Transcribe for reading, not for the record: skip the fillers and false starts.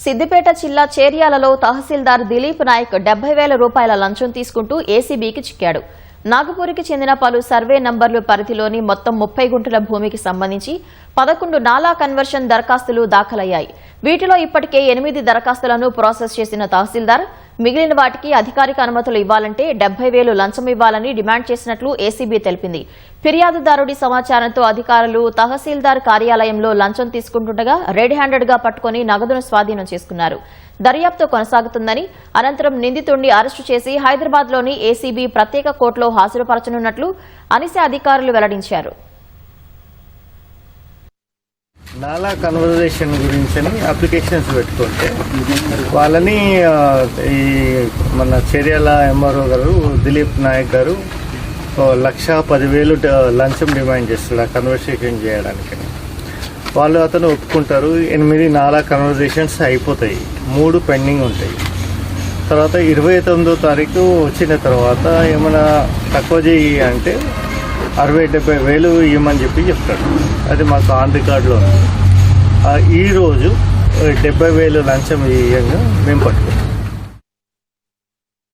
సిద్దిపేట జిల్లా చేర్యాలలో తహసీల్దార్ దిలీప్ నాయక్ 70,000 రూపాయల లంచం తీసుకుంటూ ఏసీబీకి చిక్కాడు. నాగపూర్కి చెందిన పలు సర్వే నంబర్లు పరిధిలోని మొత్తం 30 గుంటల భూమికి సంబంధించి 11 నాలా కన్వర్షన్ దరఖాస్తులు దాఖలయ్యాయి. వీటిలో ఇప్పటికే 8 దరఖాస్తులను ప్రాసెస్ చేసిన తహసీల్దార్ మిగిలిన వాటికి అధికారిక అనుమతులు ఇవ్వాలంటే 70,000 లంచం ఇవ్వాలని డిమాండ్ చేసినట్లు ఏసీబీ తెలిపింది. ఫిర్యాదుదారుడి సమాచారంతో అధికారులు తహసీల్దార్ కార్యాలయంలో లంచం తీసుకుంటుండగా రెడ్ హ్యాండెడ్ గా పట్టుకుని నగదును స్వాధీనం చేసుకున్నారు. దర్యాప్తు కొనసాగుతుందని, అనంతరం నిందితుడిని అరెస్టు చేసి హైదరాబాద్లోని ఏసీబీ ప్రత్యేక కోర్టులో హాజరుపరచనున్నట్లు అనిసే అధికారులు వెల్లడించారు. నాలా కన్వర్జేషన్ గురించి అప్లికేషన్స్ పెట్టుకుంటే వాళ్ళని ఈ మన చర్యల ఎంఆర్ఓ గారు దిలీప్ నాయక్ గారు 1,10,000 లంచం డిమాండ్ చేస్తారు ఆ కన్వర్సేషన్ చేయడానికి. వాళ్ళు అతను ఒప్పుకుంటారు. 8 నాలా కన్వర్జేషన్స్ అయిపోతాయి, 3 పెండింగ్ ఉంటాయి. తర్వాత 29వ తారీఖు వచ్చిన తర్వాత ఏమైనా తక్కువ చేయి అంటే 60,000-70,000 ఇవ్వమని చెప్తాడు. అది మాకు ఆన్ రికార్డులో ఉంది. ఈరోజు 70,000 లంచం ఇవ్వంగా మేము పట్టుకుంటాం.